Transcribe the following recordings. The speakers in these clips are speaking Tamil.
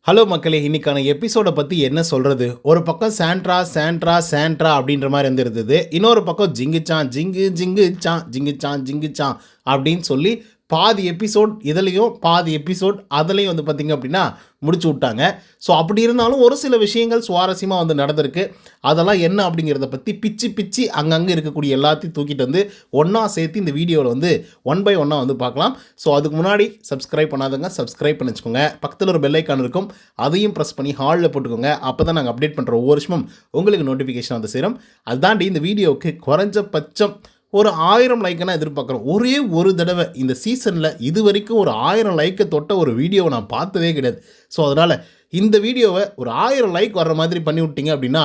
ஹலோ மக்களே, இன்னைக்கான எபிசோட பற்றி என்ன சொல்கிறது? ஒரு பக்கம் சாண்ட்ரா சாண்ட்ரா சாண்ட்ரா அப்படின்ற மாதிரி இருந்தது. இன்னொரு பக்கம் ஜிங்குச்சான் ஜிங்கு ஜிங்குச்சான் ஜிங்குச்சான் ஜிங்குச்சான் அப்படின்னு சொல்லி பாதி எபிசோட் இதுலேயும் பாதி எபிசோட் அதுலேயும் வந்து பார்த்திங்க அப்படின்னா முடிச்சு விட்டாங்க. ஸோ அப்படி இருந்தாலும் ஒரு சில விஷயங்கள் சுவாரஸ்யமாக வந்து நடந்திருக்கு. அதெல்லாம் என்ன அப்படிங்கிறத பற்றி பிச்சு பிச்சு அங்கங்கே இருக்கக்கூடிய எல்லாத்தையும் தூக்கிட்டு வந்து ஒன்றா சேர்த்து இந்த வீடியோவில் வந்து ஒன் பை ஒன்னாக வந்து பார்க்கலாம். ஸோ அதுக்கு முன்னாடி சப்ஸ்கிரைப் பண்ணாதவங்க சப்ஸ்கிரைப் பண்ணி வச்சுக்கோங்க. பக்கத்தில் ஒரு பெல் ஐக்கான் இருக்கும், அதையும் ப்ரெஸ் பண்ணி ஹாலில் போட்டுக்கோங்க. அப்போ தான் நாங்கள் அப்டேட் பண்ணுற ஒவ்வொரு வருஷமும் உங்களுக்கு நோட்டிஃபிகேஷன் வந்து சேரும். அதுதாண்டி இந்த வீடியோவுக்கு குறைஞ்சபட்சம் ஒரு 1000 லைக்கை நான் எதிர்பார்க்குறோம். ஒரே ஒரு தடவை இந்த சீசனில் இது வரைக்கும் ஒரு 1000 லைக்கை தொட்ட ஒரு வீடியோவை நான் பார்த்ததே கிடையாது. ஸோ அதனால் இந்த வீடியோவை ஒரு 1000 லைக் வர்ற மாதிரி பண்ணி விட்டீங்க அப்படின்னா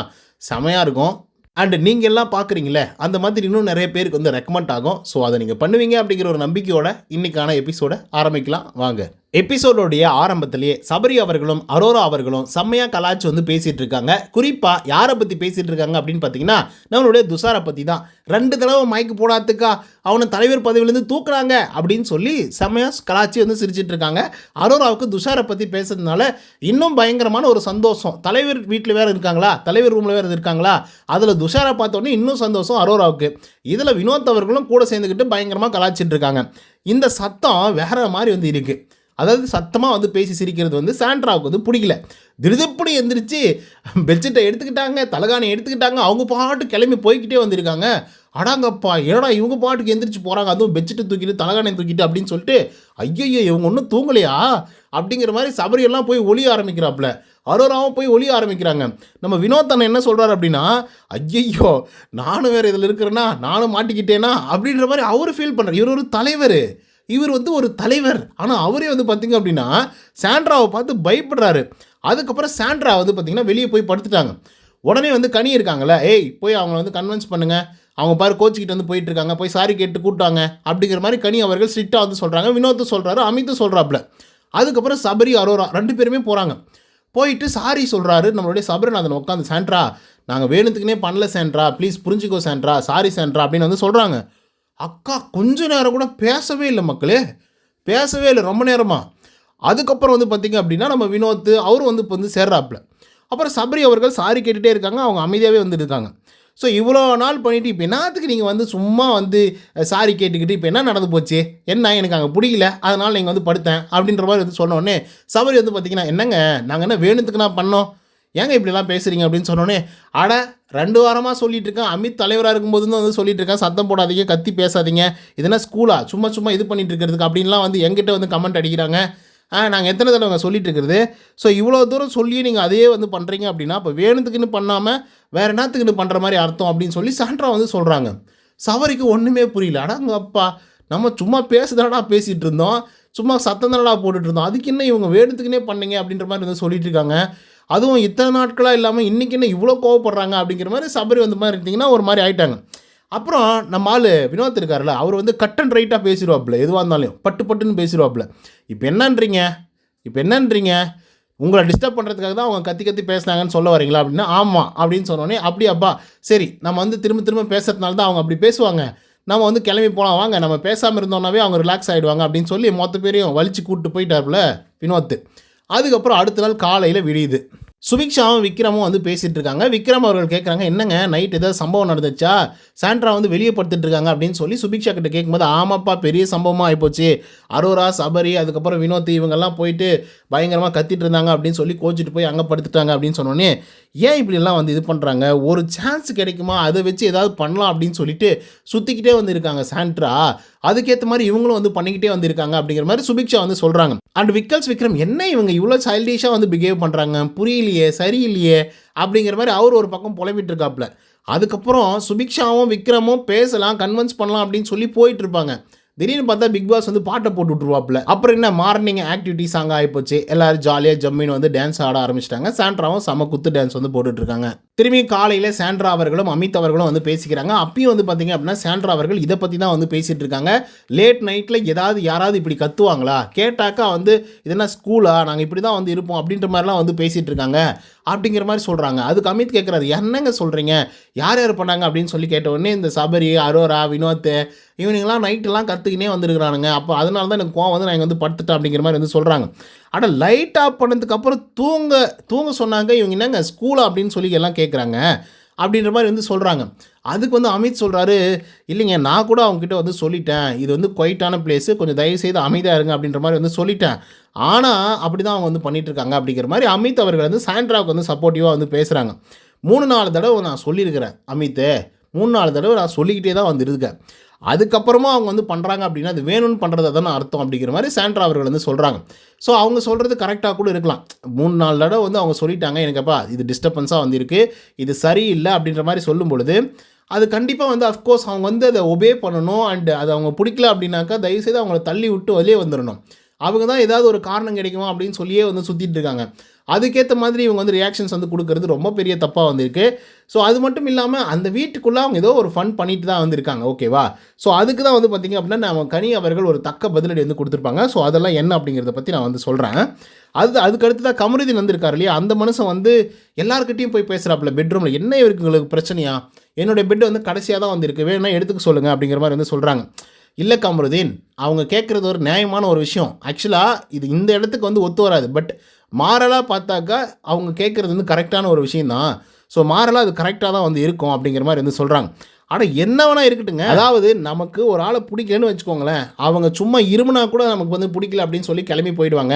செமையாக இருக்கும். அண்டு நீங்கள் எல்லாம் பார்க்குறீங்களே அந்த மாதிரி இன்னும் நிறைய பேருக்கு வந்து ரெக்கமெண்ட் ஆகும். ஸோ அதை நீங்கள் பண்ணுவீங்க அப்படிங்கிற ஒரு நம்பிக்கையோட இன்றைக்கான எபிசோடை ஆரம்பிக்கலாம் வாங்க. எபிசோடோடைய ஆரம்பத்திலேயே சபரி அவர்களும் அரோரா அவர்களும் செம்மையாக கலாச்சி வந்து பேசிகிட்டு இருக்காங்க. குறிப்பாக யாரை பற்றி பேசிகிட்டு இருக்காங்க அப்படின்னு பார்த்தீங்கன்னா நம்மளுடைய துஷாரை பற்றி தான். 2 தடவை மைக்கு போடாதுக்கா அவனை தலைவர் பதவியிலேருந்து தூக்குறாங்க அப்படின்னு சொல்லி செம்மையாக கலாச்சி வந்து சிரிச்சிட்டு இருக்காங்க. அரோராவுக்கு துஷாரை பற்றி பேசுறதுனால இன்னும் பயங்கரமான ஒரு சந்தோஷம். தலைவர் வீட்டில் வேறு இருக்காங்களா, தலைவர் ரூமில் வேறு இருக்காங்களா, அதில் துஷாரை பார்த்தோன்னே இன்னும் சந்தோஷம் அரோராவுக்கு. இதில் வினோத் அவர்களும் கூட சேர்ந்துக்கிட்டு பயங்கரமாக கலாச்சிட்டு இருக்காங்க. இந்த சத்தம் வேறு மாதிரி வந்து இருக்குது. அதாவது சத்தமாக வந்து பேசி சிரிக்கிறது வந்து சாண்ட்ராவுக்கு வந்து பிடிக்கல. திருதப்படி எந்திரிச்சு பெட்ஷீட்டை எடுத்துக்கிட்டாங்க, தலகாணி எடுத்துக்கிட்டாங்க, அவங்க பாட்டு கிளம்பி போய்கிட்டே வந்திருக்காங்க. அடாங்கப்பா ஏடா இவங்க பாட்டுக்கு எந்திரிச்சு போகிறாங்க, அதுவும் பெட்ஷீட்டை தூக்கிட்டு தலகாணி தூக்கிட்டு அப்படின்னு சொல்லிட்டு ஐயோ இவங்க ஒன்றும் தூங்கலையா அப்படிங்கிற மாதிரி சபரியெல்லாம் போய் ஒளிய ஆரம்பிக்கிறாப்புல. அரோராவும் போய் ஒளிய ஆரம்பிக்கிறாங்க. நம்ம வினோத் அண்ணன் என்ன சொல்கிறார் அப்படின்னா ஐயோ நானும் வேறு இதில் இருக்கிறேன்னா நானும் மாட்டிக்கிட்டேனா அப்படின்ற மாதிரி அவர் ஃபீல் பண்ணுறார். இவர் ஒரு தலைவர், இவர் வந்து ஒரு தலைவர். ஆனால் அவரே வந்து பார்த்திங்க அப்படின்னா சாண்ட்ராவை பார்த்து பயப்படுறாரு. அதுக்கப்புறம் சாண்ட்ரா வந்து பார்த்திங்கன்னா வெளியே போய் படுத்துட்டாங்க. உடனே வந்து கனி இருக்காங்களே, ஏய் போய் அவங்கள வந்து கன்வின்ஸ் பண்ணுங்கள், அவங்க பாரு கோச்சிக்கிட்டு வந்து போயிட்டுருக்காங்க, போய் சாரி கேட்டு கூட்டாங்க அப்படிங்கிற மாதிரி கனி அவர்கள் ஸ்ட்ரிக்டாக வந்து சொல்கிறாங்க. வினோத்தும் சொல்கிறாரு, அமித்தும் சொல்கிறாப்புல. அதுக்கப்புறம் சபரி அரோரா 2 பேருமே போகிறாங்க. போயிட்டு சாரி சொல்கிறாரு நம்மளுடைய சபரிநாதன் உட்காந்து. சாண்ட்ரா நாங்கள் வேணுத்துக்குனே பண்ணல சாண்ட்ரா, ப்ளீஸ் புரிஞ்சுக்கோ சாண்ட்ரா, சாரி சாண்ட்ரா அப்படின்னு வந்து சொல்கிறாங்க. அக்கா கொஞ்ச நேரம் கூட பேசவே இல்லை மக்களே, பேசவே இல்லை ரொம்ப நேரமாக. அதுக்கப்புறம் வந்து பார்த்திங்க அப்படின்னா நம்ம வினோத் அவரும் வந்து இப்போ வந்து சேர்றாப்புல. அப்புறம் சபரி அவர்கள் சாரி கேட்டுகிட்டே இருக்காங்க, அவங்க அமைதியாகவே வந்து இருக்காங்க. ஸோ இவ்வளோ நாள் பண்ணிவிட்டு இப்போ என்னத்துக்கு நீங்கள் வந்து சும்மா வந்து சாரி கேட்டுக்கிட்டு இப்போ என்ன நடந்து போச்சு, என்ன எனக்கு அங்கே பிடிக்கல அதனால் நீங்கள் வந்து படுத்தேன் அப்படின்ற மாதிரி வந்து சொன்னோடனே சபரி வந்து பார்த்திங்கன்னா என்னங்க நாங்கள் என்ன வேணுத்துக்கு நான் பண்ணோம், ஏங்க இப்படிலாம் பேசுகிறீங்க அப்படின்னு சொன்னோன்னே, அட 2 வாரமாக சொல்லிட்டு இருக்கேன், அமித் தலைவராக இருக்கும்போது தான் வந்து சொல்லிட்டு இருக்கேன், சத்தம் போடாதீங்க, கத்தி பேசாதீங்க, இதுனா ஸ்கூலா சும்மா சும்மா இது பண்ணிட்டு இருக்கிறதுக்கு அப்படின்லாம் வந்து எங்கிட்ட வந்து கமெண்ட் அடிக்கிறாங்க. நாங்கள் எத்தனை தடவை சொல்லிட்டு இருக்கிறது. ஸோ இவ்வளோ தூரம் சொல்லியே நீங்கள் அதையே வந்து பண்ணுறீங்க அப்படின்னா இப்போ வேணுத்துக்குன்னு பண்ணாமல் வேறு என்னத்துக்குன்னு பண்ணுற மாதிரி அர்த்தம் அப்படின்னு சொல்லி சாண்ட்ரா வந்து சொல்கிறாங்க. சவரிக்கு ஒன்றுமே புரியல. அடாங்க அப்பா நம்ம சும்மா பேசுதாடா பேசிகிட்டு இருந்தோம், சும்மா சத்தம் தானடா போட்டுட்டு இருந்தோம், அதுக்கு என்ன இவங்க வேணுத்துக்குன்னே பண்ணீங்க அப்படின்ற மாதிரி வந்து சொல்லிட்டு இருக்காங்க. அதுவும் இத்தனை நாட்களாக இல்லாமல் இன்றைக்கி என்ன இவ்வளோ கோவப்படுறாங்க அப்படிங்கிற மாதிரி சபரி வந்து மாதிரி இருந்தீங்கன்னா ஒரு மாதிரி ஆகிட்டாங்க. அப்புறம் நம்ம ஆள் வினோத் இருக்கார்ல, அவர் வந்து கட் அண்ட் ரைட்டாக பேசிடுவாப்புல, எதுவாக இருந்தாலும் பட்டு பட்டுன்னு பேசிடுவாப்புல. இப்போ என்னன்றீங்க உங்களை டிஸ்டர்ப் பண்ணுறதுக்காக தான் அவங்க கத்தி கத்தி பேசுனாங்கன்னு சொல்ல வரீங்களா அப்படின்னா, ஆமாம் அப்படின்னு சொன்னோடனே அப்படியாப்பா சரி நம்ம வந்து திரும்ப திரும்ப பேசுறதுனால தான் அவங்க அப்படி பேசுவாங்க, நம்ம வந்து கிளம்பி போகலாம் வாங்க, நம்ம பேசாமல் இருந்தோம்னாவே அவங்க ரிலாக்ஸ் ஆகிடுவாங்க அப்படின்னு சொல்லி மொத்த பேரையும் வலிச்சு கூப்பிட்டு போயிட்டார்ல வினோத். அதுக்கப்புறம் அடுத்த நாள் காலையில் விடியுது. சுபிக்ஷாவும் விக்ரமும் வந்து பேசிகிட்டு இருக்காங்க. விக்ரம் அவர்கள் கேட்குறாங்க, என்னங்க நைட் ஏதாவது சம்பவம் நடந்துச்சா, சாண்ட்ரா வந்து வெளியே படுத்துட்டு இருக்காங்க அப்படின்னு சொல்லி சுபிக்ஷா கிட்ட கேட்கும்போது, ஆமாப்பா பெரிய சம்பவமாக ஆகிப்போச்சு, அரோரா சபரி அதுக்கப்புறம் வினோத் இவங்கெல்லாம் போயிட்டு பயங்கரமாக கத்திட்டு இருந்தாங்க அப்படின்னு சொல்லி கோச்சிட்டு போய் அங்கே படுத்துட்டாங்க அப்படின்னு சொன்னோன்னே, ஏன் இப்படிலாம் வந்து இது பண்ணுறாங்க, ஒரு சான்ஸ் கிடைக்குமா அதை வச்சு ஏதாவது பண்ணலாம் அப்படின்னு சொல்லிட்டு சுற்றிக்கிட்டே வந்து இருக்காங்க சாண்ட்ரா, அதுக்கேற்ற மாதிரி இவங்களும் வந்து பண்ணிக்கிட்டே வந்திருக்காங்க அப்படிங்கிற மாதிரி சுபிக்ஷா வந்து சொல்கிறாங்க. அண்ட் விக்ரம் என்ன இவங்க இவ்வளோ சைல்டிஷாக வந்து பிஹேவ் பண்ணுறாங்க, புரியலையே சரியில்லையே அப்படிங்கிற மாதிரி அவர் ஒரு பக்கம் புலம்பிட்டு இருக்காப்புல. அதுக்கப்புறம் சுபிக்ஷாவும் விக்ரமும் பேசலாம் கன்வின்ஸ் பண்ணலாம் அப்படின்னு சொல்லி போயிட்டு இருப்பாங்க. திடீர்னு பார்த்தா பிக் பாஸ் வந்து பாட்டை போட்டு விட்ருவாப்புல. அப்புறம் என்ன மார்னிங் ஆக்டிவிட்டிஸ் அங்கே ஆகிப்போச்சு, எல்லோரும் ஜாலியாக ஜம்மின்னு வந்து டான்ஸ் ஆட ஆரம்பிச்சிட்டாங்க. சாண்ட்ராவும் செம குத்து டான்ஸ் வந்து போட்டுட்ருக்காங்க. திரும்பி காலையில் சாண்ட்ரா அவர்களும் அமித் அவர்களும் வந்து பேசிக்கிறாங்க. அப்பயும் வந்து பார்த்திங்க அப்படின்னா சாண்ட்ரா அவர்கள் இதை பற்றி தான் வந்து பேசிகிட்டு இருக்காங்க. லேட் நைட்டில் யாராவது இப்படி கத்துவாங்களா, கேட்டாக்கா வந்து இதென்ன ஸ்கூலா, நாங்கள் இப்படி தான் வந்து இருப்போம் அப்படின்ற மாதிரிலாம் வந்து பேசிகிட்டு இருக்காங்க அப்படிங்கிற மாதிரி சொல்கிறாங்க. அதுக்கு அமித் கேட்குறாரு, என்னங்க சொல்கிறீங்க, யார் பண்ணாங்க அப்படின்னு சொல்லி கேட்ட உடனே இந்த சபரி அரோரா வினோத் இவனுங்களாம் நைட்டெல்லாம் கற்றுக்கினே வந்துருக்கிறானுங்க, அப்போ அதனால தான் எனக்கு கோவம் வந்து நான் இங்கே வந்து படுத்துட்டேன் அப்படிங்கிற மாதிரி வந்து சொல்கிறாங்க. லைட் ஆஃப் பண்ணதுக்கப்புறம் தூங்க சொன்னாங்க. இவங்க என்னங்க ஸ்கூலா அப்படின்னு சொல்லி எல்லாம் கேட்குறாங்க அப்படின்ற மாதிரி வந்து சொல்கிறாங்க. அதுக்கு வந்து அமித் சொல்கிறாரு, இல்லைங்க நான் கூட அவங்ககிட்ட வந்து சொல்லிட்டேன், இது வந்து குவைட்டான பிளேஸு, கொஞ்சம் தயவுசெய்து அமைதியாக இருங்க அப்படின்ற மாதிரி வந்து சொல்லிட்டேன். ஆனால் அப்படி தான் அவங்க வந்து பண்ணிகிட்ருக்காங்க அப்படிங்கிற மாதிரி அமித் அவர்கள் வந்து சாண்ட்ராவுக்கு வந்து சப்போர்ட்டிவாக வந்து பேசுகிறாங்க. 3-4 தடவை நான் சொல்லியிருக்கிறேன் அமித்து, 3-4 தடவை நான் சொல்லிக்கிட்டே தான் வந்துருக்கேன். அதுக்கப்புறமா அவங்க வந்து பண்ணுறாங்க அப்படின்னா அது வேணும்னு பண்ணுறதா தானே அர்த்தம் அப்படிங்கிற மாதிரி சாண்ட்ரா அவர்கள் வந்து சொல்கிறாங்க. ஸோ அவங்க சொல்கிறது கரெக்டாக கூட இருக்கலாம். 3-4 தடவை வந்து அவங்க சொல்லிட்டாங்க, எனக்குப்பா இது டிஸ்டர்பன்ஸாக வந்திருக்கு, இது சரியில்லை அப்படின்ற மாதிரி சொல்லும் பொழுது அது கண்டிப்பாக வந்து அஃப்கோர்ஸ் அவங்க வந்து அதை ஒபே பண்ணணும். அண்டு அது அவங்க பிடிக்கல அப்படின்னாக்கா தயவுசெய்து அவங்கள தள்ளி விட்டு வெளியே வந்துடணும். அவங்க தான் ஏதாவது ஒரு காரணம் கிடைக்குமா அப்படின்னு சொல்லியே வந்து சுற்றிட்டு இருக்காங்க. அதுக்கேற்ற மாதிரி இவங்க வந்து ரியாக்ஷன்ஸ் வந்து கொடுக்கறது ரொம்ப பெரிய தப்பாக வந்திருக்கு. ஸோ அது மட்டும் இல்லாமல் அந்த வீட்டுக்குள்ளே அவங்க ஏதோ ஒரு ஃபன் பண்ணிட்டு தான் வந்திருக்காங்க, ஓகேவா? ஸோ அதுக்கு தான் வந்து பார்த்திங்க அப்படின்னா நம்ம கனி அவர்கள் ஒரு தக்க பதிலடி வந்து கொடுத்துருப்பாங்க. ஸோ அதெல்லாம் என்ன அப்படிங்கிறத பற்றி நான் வந்து சொல்கிறேன். அதுக்கடுத்து தான் கமருதீன் வந்திருக்காரு இல்லையா, அந்த மனுஷன் வந்து எல்லாருக்கிட்டையும் போய் பேசுகிறாப்புல பெட்ரூமில், என்ன உங்களுக்கு பிரச்சனையா, என்னுடைய பெட் வந்து கடைசியாக தான் வந்திருக்கு, வேணும்னா எடுத்துக்க சொல்லுங்கள் அப்படிங்கிற மாதிரி வந்து சொல்கிறாங்க. இல்லை கமருதீன், அவங்க கேட்குறது ஒரு நியாயமான ஒரு விஷயம். ஆக்சுவலாக இது இந்த இடத்துக்கு வந்து ஒத்து வராது. பட் மாரலாக பார்த்தாக்கா அவங்க கேட்குறது வந்து கரெக்டான ஒரு விஷயந்தான். ஸோ மாரலாக அது கரெக்டாக தான் வந்து இருக்கும் அப்படிங்கிற மாதிரி வந்து சொல்கிறாங்க. ஆனால் என்ன வேணால் இருக்கட்டுங்க, அதாவது நமக்கு ஒரு ஆளை பிடிக்கலன்னு வச்சுக்கோங்களேன், அவங்க சும்மா இருமுனா கூட நமக்கு வந்து பிடிக்கல அப்படின்னு சொல்லி கிளம்பி போயிடுவாங்க.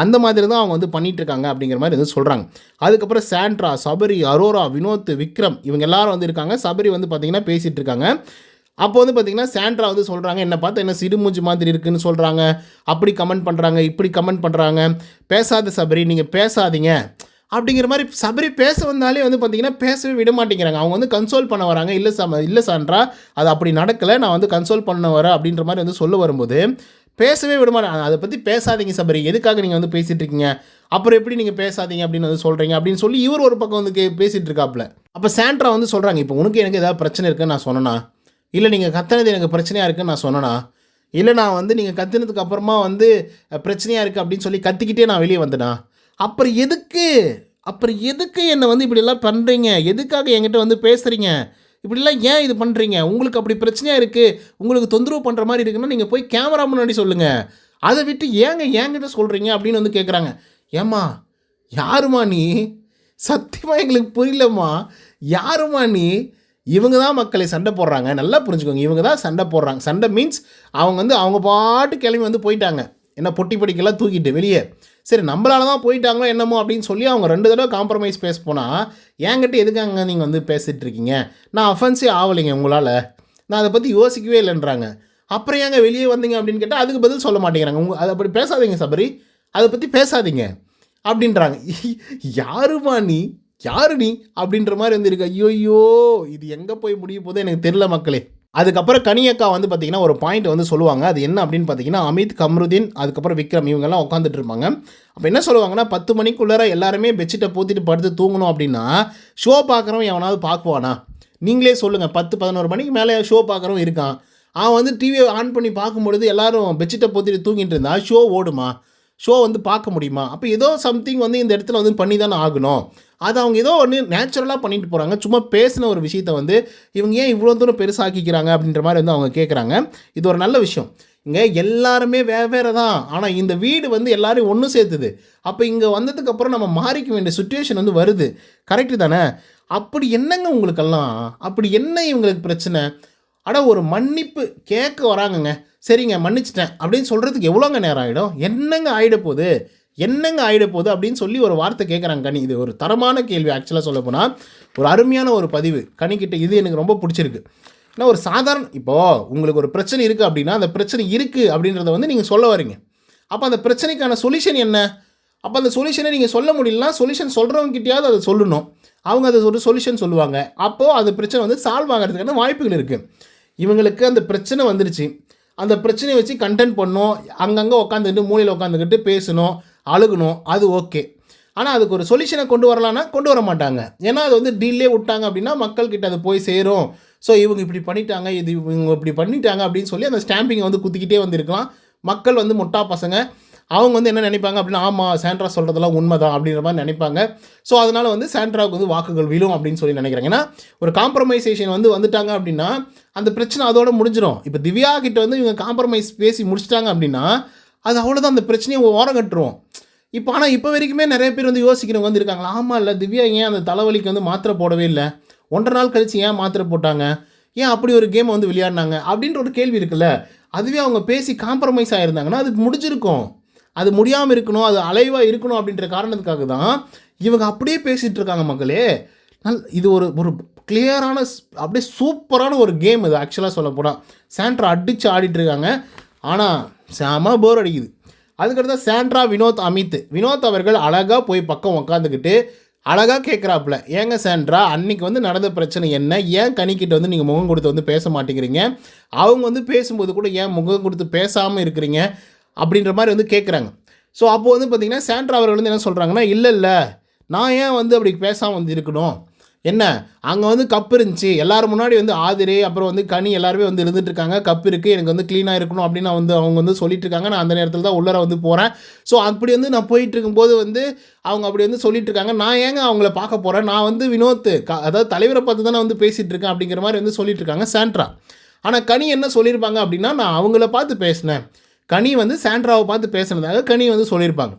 அந்த மாதிரி தான் அவங்க வந்து பண்ணிகிட்ருக்காங்க அப்படிங்கிற மாதிரி வந்து சொல்கிறாங்க. அதுக்கப்புறம் சாண்ட்ரா, சபரி, அரோரா, வினோத், விக்ரம் இவங்க எல்லாரும் வந்து இருக்காங்க. சபரி வந்து பார்த்திங்கன்னா பேசிகிட்டு இருக்காங்க. அப்போ வந்து பார்த்திங்கன்னா சாண்ட்ரா வந்து சொல்கிறாங்க, என்னை பார்த்தா என்ன சிடுமூஞ்சி மாதிரி இருக்குதுன்னு சொல்கிறாங்க, அப்படி கமெண்ட் பண்ணுறாங்க, இப்படி கமெண்ட் பண்ணுறாங்க, பேசாத சபரி நீங்கள் பேசாதீங்க அப்படிங்கிற மாதிரி. சபரி பேச வந்தாலே வந்து பார்த்திங்கன்னா பேசவே விட மாட்டேங்கிறாங்க. அவங்க வந்து கன்சோல் பண்ண வராங்க, இல்லை சாண்ட்ரா அது அப்படி நடக்கலை, நான் வந்து கன்சோல் பண்ண வரேன் அப்படின்ற மாதிரி வந்து சொல்ல வரும்போது பேசவே விட மாட்டேன். அதை பற்றி பேசாதீங்க சபரி, எதுக்காக நீங்கள் வந்து பேசிகிட்டு இருக்கீங்க, அப்புறம் எப்படி நீங்கள் பேசாதீங்க அப்படின்னு வந்து சொல்கிறீங்க அப்படின்னு சொல்லி இவர் ஒரு பக்கம் வந்து பேசிகிட்டு இருக்காப்புல. அப்போ சாண்ட்ரா வந்து சொல்கிறாங்க, இப்போ உனக்கு எனக்கு ஏதாவது பிரச்சனை இருக்குன்னு நான் சொன்னேன்னா, இல்லை நீங்கள் கத்துனது எனக்கு பிரச்சனையாக இருக்குன்னு நான் சொன்னேன்னா, இல்லை நான் வந்து நீங்கள் கத்துனதுக்கு அப்புறமா வந்து பிரச்சனையாக இருக்குது அப்படின்னு சொல்லி கத்திக்கிட்டே நான் வெளியே வந்தேனா, அப்புறம் எதுக்கு என்னை வந்து இப்படிலாம் பண்ணுறீங்க, எதுக்காக என்கிட்ட வந்து பேசுகிறீங்க, இப்படிலாம் ஏன் இது பண்ணுறீங்க, உங்களுக்கு அப்படி பிரச்சனையாக இருக்குது, உங்களுக்கு தொந்தரவு பண்ணுற மாதிரி இருக்குன்னா நீங்கள் போய் கேமரா முன்னாடி சொல்லுங்கள், அதை விட்டு ஏங்கிட்ட சொல்கிறீங்க அப்படின்னு வந்து கேட்குறாங்க. ஏம்மா யாருமா நீ, சத்தியமாக எங்களுக்கு புரியலம்மா, யாருமா நீ, இவங்க தான் மக்களை சண்டை போடுறாங்க, நல்லா புரிஞ்சுக்கோங்க, இவங்க தான் சண்டை போடுறாங்க. சண்டை மீன்ஸ் அவங்க வந்து அவங்க பாட்டு கிளம்பி வந்து போயிட்டாங்க, என்ன பொட்டி படிக்கெல்லாம் தூக்கிட்டு வெளியே, சரி நம்மளால தான் போயிட்டாங்களோ என்னமோ அப்படின்னு சொல்லி அவங்க 2 தடவை காம்ப்ரமைஸ் பேச போனால் என்கிட்ட எதுக்காங்க நீங்கள் வந்து பேசிகிட்டு இருக்கீங்க, நான் அஃபென்ஸே ஆகலைங்க உங்களால், நான் அதை பற்றி யோசிக்கவே இல்லைன்றாங்க. அப்புறம் ஏங்க வெளியே வந்தீங்க அப்படின்னு கேட்டால் அதுக்கு பதில் சொல்ல மாட்டேங்கிறாங்க. அதை அப்படி பேசாதீங்க சபரி, அதை பற்றி பேசாதீங்க அப்படின்றாங்க. யாரு நீ அப்படின்ற மாதிரி வந்து இருக்கு. ஐயோ இது எங்கே போய் முடிய போதோ எனக்கு தெரியல மக்களே. அதுக்கப்புறம் கனியக்கா வந்து பார்த்திங்கன்னா ஒரு பாயிண்ட் வந்து சொல்லுவாங்க, அது என்ன அப்படின்னு பார்த்தீங்கன்னா, அமித், கமருதீன், அதுக்கப்புறம் விக்ரம் இவங்கெல்லாம் உட்காந்துட்டு இருப்பாங்க. அப்போ என்ன சொல்லுவாங்கன்னா, 10 மணிக்குள்ளார எல்லாருமே பெட்ஷீட்டை போத்திட்டு படுத்து தூங்கணும் அப்படின்னா ஷோ பார்க்குறவன் எவனாவது பார்க்குவானா, நீங்களே சொல்லுங்கள். 10-11 மணிக்கு மேலே ஷோ பார்க்குறவன் இருக்கான், அவன் வந்து டிவியை ஆன் பண்ணி பார்க்கும்பொழுது எல்லோரும் பெட்ஷீட்டை போத்திட்டு தூங்கிட்டு இருந்தால் ஷோ ஓடுமா, ஷோ வந்து பார்க்க முடியுமா? அப்போ ஏதோ சம்திங் வந்து இந்த இடத்துல வந்து பண்ணி தானே ஆகணும். அது அவங்க ஏதோ ஒன்று நேச்சுரலாக பண்ணிட்டு போகிறாங்க. சும்மா பேசின ஒரு விஷயத்தை வந்து இவங்க ஏன் இவ்வளோ தூரம் பெருசாக்கிக்கிறாங்க அப்படின்ற மாதிரி வந்து அவங்க கேட்குறாங்க. இது ஒரு நல்ல விஷயம். இங்கே எல்லாருமே வேறு தான், ஆனால் இந்த வீடு வந்து எல்லாரையும் ஒன்று சேர்த்துது. அப்போ இங்கே வந்ததுக்கப்புறம் நம்ம மாறிக்க வேண்டிய சுச்சுவேஷன் வந்து வருது, கரெக்டு தானே? அப்படி என்னங்க உங்களுக்கெல்லாம், அப்படி என்ன இவங்களுக்கு பிரச்சனை? ஒரு மன்னிப்பு கேட்க வராங்கங்க, சரிங்க மன்னிச்சிட்டேன் அப்படின்னு சொல்கிறதுக்கு எவ்வளோங்க நேரம் ஆகிடும், என்னங்க ஆகிட போகுது அப்படின்னு சொல்லி ஒரு வார்த்தை கேட்குறாங்க கனி. இது ஒரு தரமான கேள்வி. ஆக்சுவலாக சொல்ல போனால் ஒரு அருமையான ஒரு பதிவு கனிக்கிட்ட, இது எனக்கு ரொம்ப பிடிச்சிருக்கு. ஏன்னா ஒரு சாதாரண, இப்போது உங்களுக்கு ஒரு பிரச்சனை இருக்குது அப்படின்னா அந்த பிரச்சனை இருக்குது அப்படின்றத வந்து நீங்கள் சொல்ல வரீங்க. அப்போ அந்த பிரச்சனைக்கான சொல்யூஷன் என்ன, அப்போ அந்த சொல்யூஷனை நீங்கள் சொல்ல முடியலன்னா சொல்யூஷன் சொல்கிறவங்ககிட்டயாவது அதை சொல்லணும், அவங்க அதை ஒரு சொல்யூஷன் சொல்லுவாங்க. அப்போது அந்த பிரச்சனை வந்து சால்வ் ஆகிறதுக்கான வாய்ப்புகள் இருக்குது. இவங்களுக்கு அந்த பிரச்சனை வந்துருச்சு, அந்த பிரச்சனையை வச்சு கண்டென்ட் பண்ணணும், அங்கங்கே உட்காந்துக்கிட்டு மூலையில் உட்காந்துக்கிட்டு பேசணும், அழுகணும், அது ஓகே. ஆனால் அதுக்கு ஒரு சொல்யூஷனை கொண்டு வரலான்னா கொண்டு வர மாட்டாங்க. ஏன்னா அது வந்து டீல்லே விட்டாங்க அப்படின்னா மக்கள்கிட்ட அது போய் சேரும். ஸோ இவங்க இப்படி பண்ணிட்டாங்க, இவங்க இப்படி பண்ணிட்டாங்க அப்படின்னு சொல்லி அந்த ஸ்டாம்பிங்கை வந்து குத்திக்கிட்டே வந்துருக்கலாம். மக்கள் வந்து முட்டா பசங்க, அவங்க வந்து என்ன நினைப்பாங்க அப்படின்னா, ஆமாம் சாண்ட்ரா சொல்கிறதெல்லாம் உண்மை தான் அப்படின்ற மாதிரி நினைப்பாங்க. ஸோ அதனால் வந்து சாண்ட்ராவுக்கு வந்து வாக்குகள் விழும் அப்படின்னு சொல்லி நினைக்கிறாங்க. ஏன்னா ஒரு காம்ப்ரமைசேஷன் வந்துட்டாங்க அப்படின்னா அந்த பிரச்சனை அதோட முடிஞ்சிடும். இப்போ திவ்யா கிட்ட வந்து இவங்க காம்ப்ரமைஸ் பேசி முடிச்சிட்டாங்க அப்படின்னா அது அவ்வளோதான், அந்த பிரச்சனையை ஓரம் கட்டுருவோம். இப்போ ஆனால் இப்போ வரைக்குமே நிறைய பேர் வந்து யோசிக்கிறவங்க வந்து இருக்காங்களா, ஆமாம் இல்லை திவ்யா ஏன் அந்த தலைவலிக்கு வந்து மாத்திரை போடவே இல்லை, 1.5 நாள் கழிச்சு ஏன் மாத்திரை போட்டாங்க, ஏன் அப்படி ஒரு கேமை வந்து விளையாடினாங்க அப்படின்ற ஒரு கேள்வி இருக்குல்ல. அதுவே அவங்க பேசி காம்ப்ரமைஸ் ஆகிருந்தாங்கன்னா அது முடிஞ்சிருக்கும். அது முடியாமல் இருக்கணும், அது அலைவாக இருக்கணும் அப்படின்ற காரணத்துக்காக தான் இவங்க அப்படியே பேசிகிட்டு இருக்காங்க மக்களே. இது ஒரு ஒரு கிளியரான அப்படியே சூப்பரான ஒரு கேம் இது. ஆக்சுவலாக சொல்ல போனால் சாண்ட்ரா அடித்து ஆடிட்டுருக்காங்க, ஆனால் செம போர் அடிக்குது. அதுக்கடுத்து சாண்ட்ரா, வினோத், அமித். வினோத் அவர்கள் அழகாக போய் பக்கம் உக்காந்துக்கிட்டு அழகாக கேட்குறாப்புல, ஏங்க சாண்ட்ரா அன்றைக்கி வந்து நடந்த பிரச்சனை என்ன, ஏன் கனிக்கிட்ட வந்து நீங்கள் முகம் கொடுத்து வந்து பேச மாட்டேங்கிறீங்க, அவங்க வந்து பேசும்போது கூட ஏன் முகம் கொடுத்து பேசாமல் இருக்கிறீங்க அப்படின்ற மாதிரி வந்து கேட்குறாங்க. ஸோ அப்போது வந்து பார்த்திங்கன்னா சாண்ட்ரா அவர்கள் வந்து என்ன சொல்கிறாங்கன்னா, இல்லை நான் ஏன் வந்து அப்படி பேசாமல் வந்து இருக்கணும், என்ன அங்கே வந்து கப்பு இருந்துச்சு, எல்லோரும் முன்னாடி வந்து ஆதிரே அப்புறம் வந்து கனி எல்லாருமே வந்து இருந்துகிட்ருக்காங்க, கப்பு இருக்குது, எனக்கு வந்து க்ளீனாக இருக்கணும் அப்படின்னு நான் வந்து அவங்க வந்து சொல்லிட்டு இருக்காங்க. நான் அந்த நேரத்தில் தான் உள்ளர வந்து போகிறேன். ஸோ அப்படி வந்து நான் போயிட்டு இருக்கும்போது வந்து அவங்க அப்படி வந்து சொல்லிட்டு இருக்காங்க, நான் ஏங்க அவங்கள பார்க்க போகிறேன், நான் வந்து வினோத் அதாவது தலைவரை பார்த்து தானே வந்து பேசிகிட்டு இருக்கேன் அப்படிங்கிற மாதிரி வந்து சொல்லிட்டு இருக்காங்க சாண்ட்ரா. ஆனால் கனி என்ன சொல்லியிருப்பாங்க அப்படின்னா, நான் அவங்கள பார்த்து பேசினேன், கனி வந்து சாண்ட்ராவை பார்த்து பேசுனதாக கனி வந்து சொல்லியிருப்பாங்க.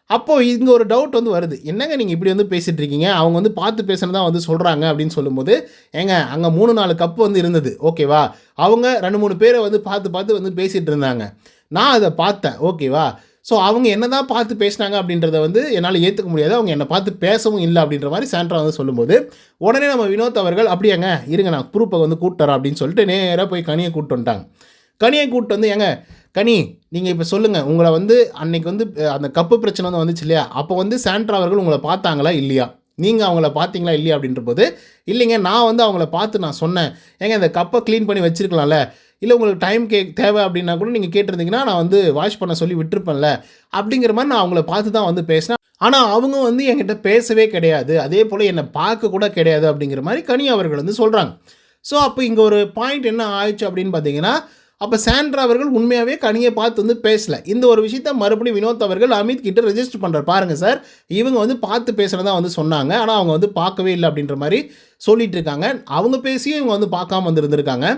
அப்போது இங்கே ஒரு டவுட் வந்து வருது, என்னங்க நீங்கள் இப்படி வந்து பேசிகிட்டு இருக்கீங்க, அவங்க வந்து பார்த்து பேசுனதான் வந்து சொல்கிறாங்க அப்படின்னு சொல்லும்போது, ஏங்க அங்கே 3-4 கப்பு வந்து இருந்தது ஓகேவா, அவங்க 2-3 பேரை வந்து பார்த்து வந்து பேசிகிட்டு இருந்தாங்க, நான் அதை பார்த்தேன் ஓகேவா. ஸோ அவங்க என்ன தான் பார்த்து பேசினாங்க அப்படின்றத வந்து என்னால் ஏற்றுக்க முடியாது, அவங்க என்னை பார்த்து பேசவும் இல்லை அப்படின்ற மாதிரி சாண்ட்ரா வந்து சொல்லும்போது, உடனே நம்ம வினோத் அவர்கள் அப்படியாங்க இருங்க நான் ப்ரூஃபை வந்து கூப்பிட்டுறேன் அப்படின்னு சொல்லிட்டு நேராக போய் கனியை கூப்பிட்டு வந்துட்டாங்க. கனியை கூப்பிட்டு வந்து, ஏங்க கனி நீங்கள் இப்போ சொல்லுங்கள், உங்களை வந்து அன்றைக்கி வந்து அந்த கப்பு பிரச்சனை வந்து வந்துச்சு இல்லையா, அப்போ வந்து சாண்ட்ரா அவர்கள் உங்களை பார்த்தாங்களா இல்லையா, நீங்கள் அவங்கள பார்த்தீங்களா இல்லையா அப்படின்ற போது, இல்லைங்க நான் வந்து அவங்கள பார்த்து நான் சொன்னேன், ஏங்க இந்த கப்பை க்ளீன் பண்ணி வச்சுருக்கலாம்ல, இல்லை உங்களுக்கு டைம் தேவை அப்படின்னா கூட நீங்கள் கேட்டிருந்தீங்கன்னா நான் வந்து வாஷ் பண்ண சொல்லி விட்டுருப்பேன்ல அப்படிங்கிற மாதிரி நான் அவங்கள பார்த்து தான் வந்து பேசினேன், ஆனால் அவங்க வந்து என்கிட்ட பேசவே கிடையாது, அதே போல் என்னை பார்க்க கூட கிடையாது அப்படிங்கிற மாதிரி கனி அவர்கள் வந்து சொல்கிறாங்க. ஸோ அப்போ இங்கே ஒரு பாயிண்ட் என்ன ஆயிடுச்சு அப்படின்னு பார்த்தீங்கன்னா, அப்போ சாண்ட்ரா அவர்கள் உண்மையாகவே கனியை பார்த்து வந்து பேசலை. இந்த ஒரு விஷயத்த மறுபடியும் வினோத் அவர்கள் அமித் கிட்ட ரெஜிஸ்டர் பண்ணுறார், பாருங்கள் சார் இவங்க வந்து பார்த்து பேசுகிறதா வந்து சொன்னாங்க, ஆனால் அவங்க வந்து பார்க்கவே இல்லை அப்படின்ற மாதிரி சொல்லிட்டு இருக்காங்க, அவங்க பேசியும் இவங்க வந்து பார்க்காம வந்து இருந்திருக்காங்க.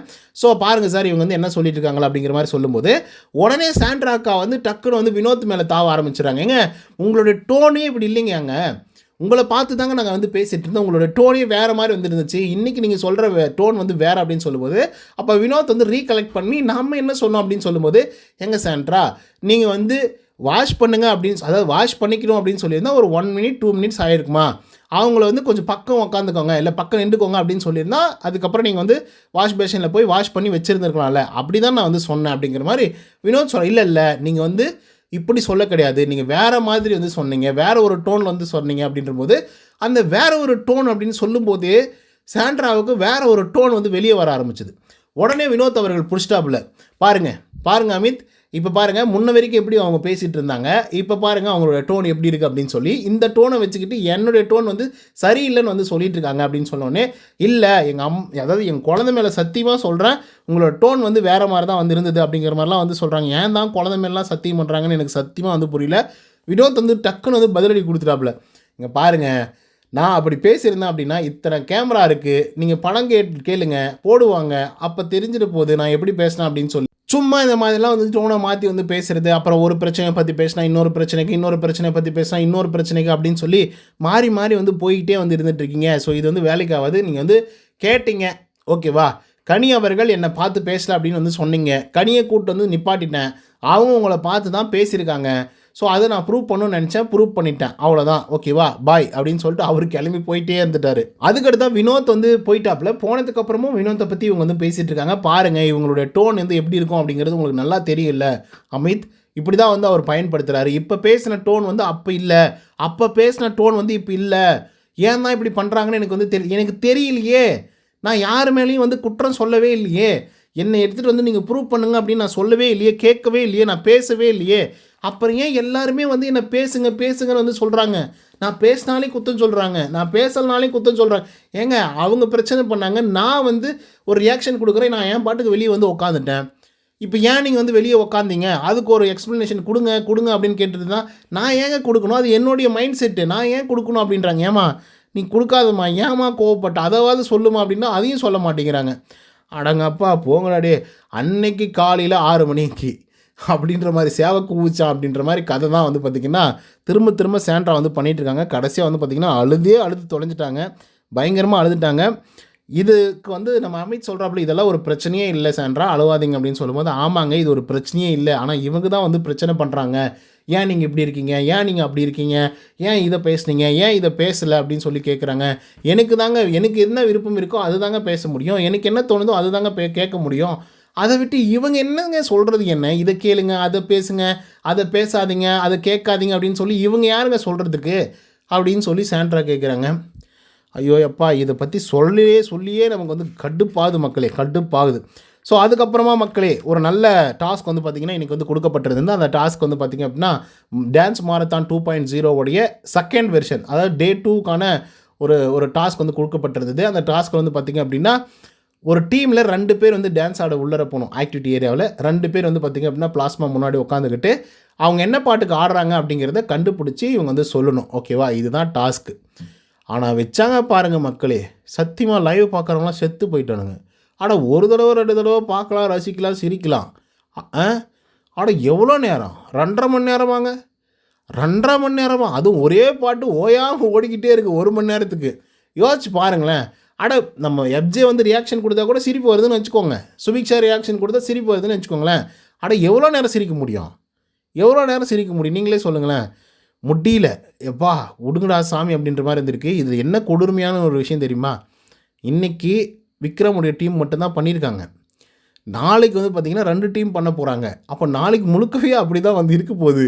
ஸோ பாருங்கள் சார் இவங்க வந்து என்ன சொல்லிட்டு இருக்காங்களா அப்படிங்கிற மாதிரி சொல்லும்போது, உடனே சாண்ட்ரா அக்கா வந்து டக்குன்னு வந்து வினோத் மேலே தாவ ஆரம்பிச்சிடறாங்க. ஏங்க உங்களுடைய டோனே இப்படி இல்லைங்க, அங்கே உங்களை பார்த்து தாங்க நாங்கள் வந்து பேசிகிட்டு இருந்தோம், உங்களோட டோனே வேறு மாதிரி வந்துருந்துச்சு, இன்றைக்கி நீங்கள் சொல்கிற டோன் வந்து வேறு அப்படின்னு சொல்லும்போது, அப்போ வினோத் வந்து ரீகலெக்ட் பண்ணி நம்ம என்ன சொன்னோம் அப்படின்னு சொல்லும்போது, எங்க சாண்ட்ரா நீங்கள் வந்து வாஷ் பண்ணுங்க அப்படின்னு, அதாவது வாஷ் பண்ணிக்கணும் அப்படின்னு சொல்லியிருந்தால் ஒரு 1 minute 2 minutes ஆகிருக்குமா, அவங்கள வந்து கொஞ்சம் பக்கம் உட்காந்துக்கோங்க, இல்லை பக்கம் நின்றுக்கோங்க அப்படின்னு சொல்லியிருந்தால் அதுக்கப்புறம் நீங்கள் வந்து வாஷ் பேஷனில் போய் வாஷ் பண்ணி வச்சுருந்துருக்கலாம்ல, அப்படி தான் நான் வந்து சொன்னேன் அப்படிங்கிற மாதிரி வினோத் சொல்ல. இல்லை நீங்கள் வந்து இப்படி சொல்ல கிடையாது, நீங்கள் வேறு மாதிரி வந்து சொன்னீங்க, வேறு ஒரு டோனில் வந்து சொன்னீங்க அப்படின்ற போது, அந்த வேறு ஒரு டோன் அப்படின்னு சொல்லும்போதே சாண்ட்ராவுக்கு வேறு ஒரு டோன் வந்து வெளியே வர ஆரம்பிச்சுது. உடனே வினோத் அவர்கள் புடிச்சிட்டாப்புல, பாருங்கள் அமித், இப்போ பாருங்கள் முன்ன வரைக்கும் எப்படி அவங்க பேசிகிட்டு இருந்தாங்க, இப்போ பாருங்கள் அவங்களோட டோன் எப்படி இருக்குது அப்படின்னு சொல்லி, இந்த டோனை வச்சுக்கிட்டு என்னுடைய டோன் வந்து சரியில்லைன்னு வந்து சொல்லிட்டு இருக்காங்க அப்படின்னு சொன்னோடனே, இல்லை அதாவது என் குழந்தை மேலே சத்தியமாக சொல்கிறேன், உங்களோட டோன் வந்து வேறு மாதிரி தான் வந்து இருந்தது அப்படிங்கிற மாதிரிலாம் வந்து சொல்கிறாங்க. ஏன் தான் குழந்தை மேலாம் சத்தியம் பண்ணுறாங்கன்னு எனக்கு சத்தியமாக வந்து புரியல. வினோத் வந்து டக்குன்னு வந்து பதிலடி கொடுத்துட்டாப்புல, இங்கே பாருங்கள் நான் அப்படி பேசியிருந்தேன் அப்படின்னா இத்தனை கேமரா இருக்குது, நீங்கள் பணம் கேளுங்க போடுவாங்க, அப்போ தெரிஞ்சிட போகுது நான் எப்படி பேசினேன் அப்படின்னு சொல்லி சும்மா இந்த மாதிரிலாம் வந்து டோனை மாற்றி வந்து பேசுகிறது, அப்புறம் ஒரு பிரச்சனையை பற்றி பேசினா இன்னொரு பிரச்சனையை பற்றி பேசினா இன்னொரு பிரச்சனைக்கு அப்படின்னு சொல்லி மாறி வந்து போய்கிட்டே வந்து இருந்துகிட்ருக்கீங்க. ஸோ இது வந்து வேலைக்காவது, நீங்கள் வந்து கேட்டீங்க ஓகேவா, கனி அவர்கள் என்னை பார்த்து பேசலை அப்படின்னு வந்து சொன்னீங்க, கனியை கூப்பிட்டு வந்து நிப்பாட்டிட்டேன், அவங்க உங்களை பார்த்து தான் பேசியிருக்காங்க, ஸோ அதை நான் ப்ரூவ் பண்ணணும்னு நினச்சேன், ப்ரூவ் பண்ணிட்டேன், அவ்வளோதான் ஓகேவா பாய் அப்படின்னு சொல்லிட்டு அவர் கிளம்பி போயிட்டே இருந்துட்டார். அதுக்கடுத்தா வினோத் வந்து போயிட்டாப்புல. போனதுக்கப்புறமும் வினோத்தை பற்றி இவங்க வந்து பேசிகிட்டு இருக்காங்க. பாருங்கள் இவங்களுடைய டோன் வந்து எப்படி இருக்கும் அப்படிங்கிறது உங்களுக்கு நல்லா தெரியல அமித், இப்படி தான் வந்து அவர் பயன்படுத்துகிறாரு, இப்போ பேசின டோன் வந்து அப்போ இல்லை, அப்போ பேசின டோன் வந்து இப்போ இல்லை, ஏன் தான் இப்படி பண்ணுறாங்கன்னு எனக்கு வந்து எனக்கு தெரியலையே, நான் யார் மேலேயும் வந்து குற்றம் சொல்லவே இல்லையே, என்னை எடுத்துகிட்டு வந்து நீங்கள் ப்ரூவ் பண்ணுங்க அப்படின்னு நான் சொல்லவே இல்லையே, கேட்கவே இல்லையே, நான் பேசவே இல்லையே, அப்புறம் ஏன் எல்லாருமே வந்து என்னை பேசுங்கன்னு வந்து சொல்கிறாங்க, நான் பேசினாலே குத்தம் சொல்கிறாங்க, நான் பேசலனாலே குத்தம் சொல்கிறாங்க. ஏங்க அவங்க பிரச்சனை பண்ணாங்க, நான் வந்து ஒரு ரியாக்ஷன் கொடுக்குறேன், நான் என் பாட்டுக்கு வெளியே வந்து உட்காந்துட்டேன், இப்போ ஏன் நீங்கள் வந்து வெளியே உட்காந்தீங்க, அதுக்கு ஒரு எக்ஸ்ப்ளனேஷன் கொடுங்க அப்படின்னு கேட்டுட்டு தான் நான் ஏங்க கொடுக்கணும், அது என்னுடைய மைண்ட் செட்டு, நான் ஏன் கொடுக்கணும் அப்படின்றாங்க. ஏமா நீ கொடுக்காதம்மா, ஏமா கோவப்பட்ட, அதாவது சொல்லுமா அப்படின்னா அதையும் சொல்ல மாட்டேங்கிறாங்க. அடங்கப்பா போங்களாடே, அன்னைக்கு காலையில் 6 மணிக்கு அப்படின்ற மாதிரி சேவை கூவிச்சான் அப்படின்ற மாதிரி கதை தான் வந்து பார்த்திங்கன்னா திரும்ப திரும்ப சாண்ட்ரா வந்து பண்ணிகிட்ருக்காங்க. கடைசியாக வந்து பார்த்திங்கன்னா அழுது தொலைஞ்சிட்டாங்க, பயங்கரமாக அழுதுட்டாங்க. இதுக்கு வந்து நம்ம அமித் சொல்கிறாப்புல இதெல்லாம் ஒரு பிரச்சனையே இல்லை சாண்ட்ரா, அழுவாதீங்க அப்படின்னு சொல்லும்போது, ஆமாங்க இது ஒரு பிரச்சனையே இல்லை, ஆனால் இவங்க தான் வந்து பிரச்சனை பண்ணுறாங்க. ஏன் நீங்கள் இப்படி இருக்கீங்க, ஏன் நீங்கள் அப்படி இருக்கீங்க, ஏன் இதை பேசுனீங்க, ஏன் இதை பேசலை அப்படின்னு சொல்லி கேட்குறாங்க. எனக்கு என்ன விருப்பம் இருக்கோ அது தாங்க பேச முடியும், எனக்கு என்ன தோணுதோ அது தாங்க கேட்க முடியும். அதை விட்டு இவங்க என்னங்க சொல்கிறது, என்ன இதை கேளுங்க, அதை பேசுங்க, அதை பேசாதீங்க, அதை கேட்காதீங்க அப்படின்னு சொல்லி இவங்க யாருங்க சொல்கிறதுக்கு அப்படின்னு சொல்லி சாண்ட்ரா கேட்குறாங்க. ஐயோ அப்பா, இதை பற்றி சொல்லியே நமக்கு வந்து கடுப்பாகுது மக்களே, கடுப்பாகுது. ஸோ அதுக்கப்புறமா மக்களே ஒரு நல்ல டாஸ்க் வந்து பார்த்திங்கன்னா இன்றைக்கி வந்து கொடுக்கப்பட்டிருந்தது. அந்த டாஸ்க் வந்து பார்த்திங்க அப்படின்னா டான்ஸ் மாரத்தான் 2.0 உடைய செகண்ட் வெர்ஷன், அதாவது டே 2க்கான ஒரு டாஸ்க் வந்து கொடுக்கப்பட்டிருந்தது. அந்த டாஸ்க் வந்து பார்த்திங்க அப்படின்னா ஒரு டீமில் 2 பேர் வந்து டான்ஸ் ஆட உள்ளர போகணும். ஆக்டிவிட்டி ஏரியாவில் 2 பேர் வந்து பார்த்திங்க அப்படின்னா பிளாஸ்மா முன்னாடி உட்காந்துக்கிட்டு அவங்க என்ன பாட்டுக்கு ஆடுறாங்க அப்படிங்கிறத கண்டுபிடிச்சி இவங்க வந்து சொல்லணும். ஓகேவா, இதுதான் டாஸ்க்கு. ஆனால் வச்சாங்க பாருங்கள் மக்களே, சத்தியமாக லைவ் பார்க்குறவங்களாம் செத்து போயிட்டானுங்க. ஆனால் ஒரு தடவை 2 தடவை பார்க்கலாம், ரசிக்கலாம், சிரிக்கலாம். ஆனால் எவ்வளோ நேரம், 2.5 மணி நேரமாங்க, 2.5 மணி நேரமா, அதுவும் ஒரே பாட்டு ஓயாமல் ஓடிக்கிட்டே இருக்குது 1 மணி நேரத்துக்கு. யோசிச்சு பாருங்களேன். நம்ம எஃப்ஜே வந்து ரியாக்ஷன் கொடுத்தா கூட சிரிப்பு வருதுன்னு வச்சுக்கோங்க, சுபிக்ஷா ரியாக்ஷன் கொடுத்தா சிரிப்பு வருதுன்னு வச்சுக்கோங்களேன். எவ்வளோ நேரம் சிரிக்க முடியும், நீங்களே சொல்லுங்களேன். முடியல, எப்பா விடுங்கடா சாமி அப்படின்ற மாதிரி இருந்திருக்கு. இது என்ன கொடுமையான ஒரு விஷயம் தெரியுமா, இன்றைக்கி விக்ரமுடைய டீம் மட்டும்தான் பண்ணியிருக்காங்க. நாளைக்கு வந்து பார்த்திங்கன்னா 2 டீம் பண்ண போகிறாங்க. அப்போ நாளைக்கு முழுக்கவே அப்படி தான் வந்து இருக்க போகுது.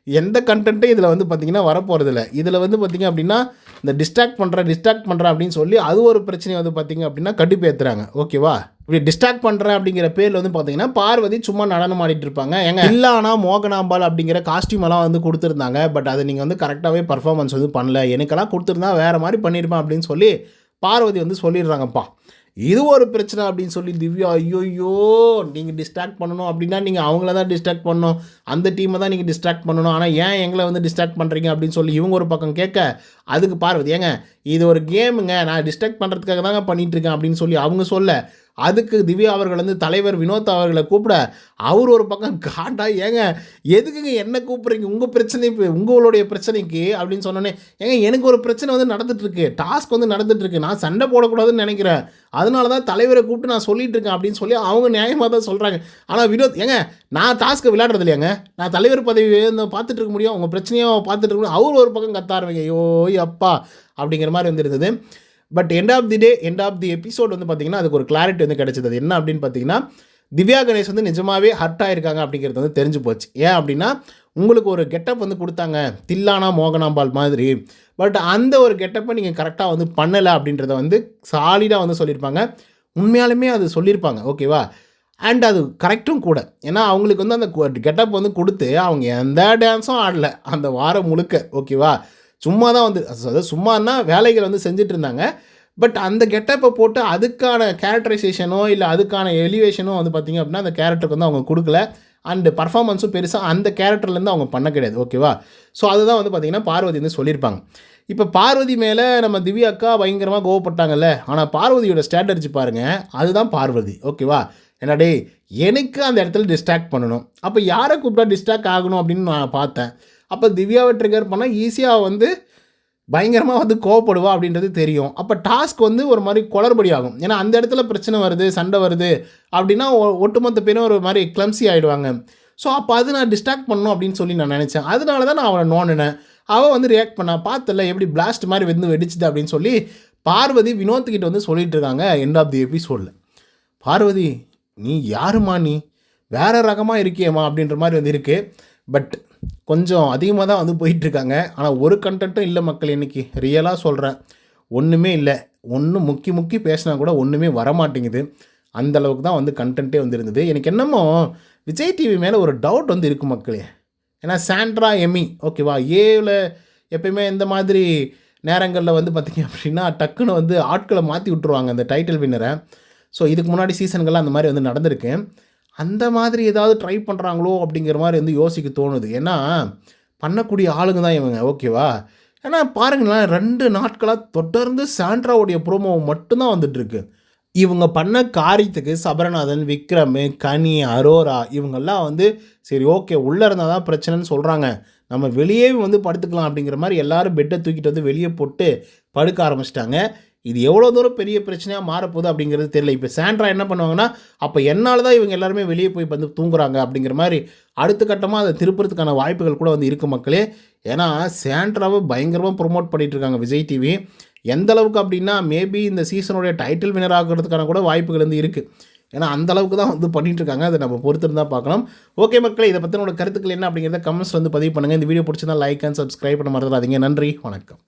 எந்த கண்டென்ட்டே இதில் வந்து பார்த்திங்கன்னா வரப்போகிறதில்ல. இதில் வந்து பார்த்திங்க அப்படின்னா இந்த டிஸ்ட்ராக்ட் பண்ணுறேன் அப்படின்னு சொல்லி அது ஒரு பிரச்சனை வந்து பார்த்திங்க அப்படின்னா கடுப்பேற்றுறாங்க. ஓகேவா, இப்படி டிஸ்ட்ராக்ட் பண்ணுறேன் அப்படிங்கிற பேரில் வந்து பார்த்திங்கன்னா பார்வதி சும்மா நடனம் ஆடிட்டு இருப்பாங்க. இல்லானா மோகனாம்பால் அப்படிங்கிற காஸ்டியூமெல்லாம் வந்து கொடுத்துருந்தாங்க. பட் அதை நீங்கள் வந்து கரெக்டாகவே பர்ஃபார்மன்ஸ் வந்து பண்ணல, எனக்கெல்லாம் கொடுத்துருந்தா வேறு மாதிரி பண்ணியிருப்பேன் அப்படின்னு சொல்லி பார்வதி வந்து சொல்லிடுறாங்கப்பா. இது ஒரு பிரச்சனை அப்படின்னு சொல்லி திவ்யா, ஐயோயோ நீங்கள் டிஸ்ட்ராக்ட் பண்ணணும் அப்படின்னா நீங்கள் அவங்கள தான் டிஸ்ட்ராக்ட் பண்ணணும், அந்த டீமை தான் நீங்கள் டிஸ்ட்ராக்ட் பண்ணணும், ஆனால் ஏன் எங்களை வந்து டிஸ்ட்ராக்ட் பண்ணுறீங்க அப்படின்னு சொல்லி இவங்க ஒரு பக்கம் கேட்க, அதுக்கு பார்வதி ஏங்க இது ஒரு கேமுங்க, நான் டிஸ்ட்ராக்ட் பண்ணுறதுக்காக தாங்க பண்ணிகிட்ருக்கேன் அப்படின்னு சொல்லி அவங்க சொல்ல, அதுக்கு திவ்யா அவர்கள் வந்து தலைவர் வினோத் அவர்களை கூப்பிட, அவர் ஒரு பக்கம் காட்டா, ஏங்க எதுக்குங்க என்ன கூப்பிட்றீங்க, உங்களுடைய பிரச்சனைக்கு அப்படின்னு சொன்னோன்னே, ஏங்க எனக்கு ஒரு பிரச்சனை வந்து நடந்துகிட்ருக்கு, டாஸ்க் வந்து நடந்துகிட்ருக்கு, நான் சண்டை போடக்கூடாதுன்னு நினைக்கிறேன், அதனால தான் தலைவரை கூப்பிட்டு நான் சொல்லிட்டு இருக்கேன் அப்படின்னு சொல்லி அவங்க நியாயமாக தான் சொல்கிறாங்க. ஆனால் வினோத், ஏங்க நான் டாஸ்க்கை விளையாடுறது இல்லையாங்க, நான் தலைவர் பதவி பார்த்துட்டு இருக்க முடியும், உங்கள் பிரச்சனையாக பார்த்துட்டு இருக்க முடியும், அவர் ஒரு பக்கம் கத்த ஆரம்பிங்க, ஐயோ அப்பா அப்படிங்கிற மாதிரி வந்துருந்தது. But end of the episode வந்து பார்த்திங்கன்னா அதுக்கு ஒரு கிளாரிட்டி வந்து கிடச்சிது. அது என்ன அப்படின்னு பார்த்தீங்கன்னா, திவ்யா கணேஷ் வந்து நிஜமாகவே ஹர்ட் ஆகிருக்காங்க அப்படிங்கிறது வந்து தெரிஞ்சு போச்சு. ஏன் அப்படின்னா உங்களுக்கு ஒரு கெட்டப் வந்து கொடுத்தாங்க, தில்லானா மோகனாம்பால் மாதிரி, பட் அந்த ஒரு கெட்டப்பை நீங்கள் கரெக்டாக வந்து பண்ணலை அப்படின்றத வந்து சாலிடாக வந்து சொல்லியிருப்பாங்க. உண்மையாலுமே அது சொல்லியிருப்பாங்க. ஓகேவா, அண்ட் அது கரெக்டும் கூட. ஏன்னா அவங்களுக்கு வந்து அந்த கெட்டப் வந்து கொடுத்து அவங்க எந்த டான்ஸும் ஆடலை அந்த வாரம் முழுக்க. ஓகேவா, சும்மா தான் வந்து, அதாவது சும்மானா வேலைகள் வந்து செஞ்சுட்டு இருந்தாங்க. பட் அந்த கெட்டப்பை போட்டு அதுக்கான கேரக்டரைசேஷனோ இல்லை அதுக்கான எலிவேஷனோ வந்து பார்த்திங்க அப்படின்னா அந்த கேரக்டருக்கு வந்து அவங்க கொடுக்கல. அண்டு பர்ஃபார்மன்ஸும் பெருசாக அந்த கேரக்டர்லேருந்து அவங்க பண்ண கிடையாது. ஓகேவா, ஸோ அதுதான் வந்து பார்த்திங்கன்னா பார்வதி வந்து சொல்லியிருப்பாங்க. இப்போ பார்வதி மேலே நம்ம திவ்யா அக்கா பயங்கரமாக கோவப்பட்டாங்கல்ல, ஆனால் பார்வதியோட ஸ்ட்ராட்டஜி பாருங்கள், அதுதான் பார்வதி. ஓகேவா, என்னடே எனக்கு அந்த இடத்துல டிஸ்ட்ராக்ட் பண்ணணும், அப்போ யாரை கூப்பிட்டா டிஸ்ட்ராக்ட் ஆகணும் அப்படின்னு நான் பார்த்தேன். அப்போ திவ்யாவை ட்ரிகர் பண்ணால் ஈஸியாக வந்து பயங்கரமாக வந்து கோவப்படுவா அப்படின்றது தெரியும். அப்போ டாஸ்க் வந்து ஒரு மாதிரி குளறுபடி ஆகும். ஏன்னா அந்த இடத்துல பிரச்சனை வருது, சண்டை வருது அப்படின்னா ஒட்டுமொத்த பேரும் ஒரு மாதிரி கிளம்சி ஆகிடுவாங்க. ஸோ அப்போ அது நான் டிஸ்ட்ராக்ட் பண்ணணும் அப்படின்னு சொல்லி நான் நினச்சேன். அதனால தான் நான் அவனை நோண்டினேன். அவள் வந்து ரியாக்ட் பண்ணா, பார்த்தல எப்படி பிளாஸ்ட் மாதிரி வந்து வெடிச்சுது அப்படின்னு சொல்லி பார்வதி வினோத்துக்கிட்ட வந்து சொல்லிட்டு இருக்காங்க எண்ட் ஆஃப் தி எபிசோடில். பார்வதி, நீ யாருமா, நீ வேறு ரகமாக இருக்கியம்மா அப்படின்ற மாதிரி வந்து இருக்குது. பட் கொஞ்சம் அதிகமாக தான் வந்து போயிட்டுருக்காங்க. ஆனால் ஒரு கண்டென்ட்டும் இல்லை மக்கள், இன்றைக்கி ரியலாக சொல்கிறேன், ஒன்றுமே இல்லை. ஒன்றும் முக்கி பேசினா கூட ஒன்றுமே வரமாட்டேங்குது. அந்தளவுக்கு தான் வந்து கண்டென்ட்டே வந்து இருந்தது. எனக்கு என்னமோ விஜய் டிவி மேலே ஒரு டவுட் வந்து இருக்குது மக்களே. ஏன்னா சாண்ட்ரா எமி, ஓகேவா, ஏவில் எப்பயுமே இந்த மாதிரி நேரங்களில் வந்து பார்த்திங்க அப்படின்னா டக்குன்னு வந்து ஆட்களை மாற்றி விட்ருவாங்க அந்த டைட்டில் வின்னரை. ஸோ இதுக்கு முன்னாடி சீசன்கள்லாம் அந்த மாதிரி வந்து நடந்திருக்கு. அந்த மாதிரி ஏதாவது ட்ரை பண்ணுறாங்களோ அப்படிங்கிற மாதிரி வந்து யோசிக்க தோணுது. ஏன்னா பண்ணக்கூடிய ஆளுங்க தான் இவங்க. ஓகேவா, ஏன்னா பாருங்களேன் 2 நாட்களாக தொடர்ந்து சாண்ட்ராவுடைய ப்ரோமோ மட்டும்தான் வந்துட்டுருக்கு. இவங்க பண்ண காரியத்துக்கு சபரநாதன், விக்ரம், கனி, அரோரா இவங்கெல்லாம் வந்து சரி ஓகே உள்ளே இருந்தால் தான் பிரச்சனைன்னு சொல்கிறாங்க. நம்ம வெளியே வந்து படுத்துக்கலாம் அப்படிங்கிற மாதிரி எல்லாரும் பெட்டை தூக்கிட்டு வந்து வெளியே போட்டு படுக்க ஆரம்பிச்சிட்டாங்க. இது எவ்வளோ தூரம் பெரிய பிரச்சனையாக மாறப்போகுது அப்படிங்கிறது தெரியல. இப்போ சாண்ட்ரா என்ன பண்ணுவாங்கன்னா, அப்போ என்னால் தான் இவங்க எல்லாருமே வெளியே போய் வந்து தூங்குறாங்க அப்படிங்கிற மாதிரி அடுத்த கட்டமாக அதை திருப்புறதுக்கான வாய்ப்புகள் கூட வந்து இருக்குது மக்களே. ஏன்னா சாண்ட்ராவை பயங்கரமாக ப்ரொமோட் பண்ணிகிட்டு இருக்காங்க விஜய் டிவி. எந்த அளவுக்கு அப்படின்னா மேபி இந்த சீசனுடைய டைட்டில் வினர் ஆகிறதுக்கான கூட வாய்ப்புகள் வந்து இருக்குது. ஏன்னா அந்த அளவுக்கு தான் வந்து பண்ணிகிட்ருக்காங்க. அதை நம்ம பொறுத்து தான் பார்க்கணும். ஓகே மக்களே, இதை பற்றினோட கருத்துக்கள் என்ன அப்படிங்கிறத கமெண்ட்ஸ் வந்து பதிவு பண்ணுங்கள். இந்த வீடியோ பிடிச்சிருந்தா லைக் அண்ட் சப்ஸ்கிரைப் பண்ண மறந்துடாதீங்க. நன்றி, வணக்கம்.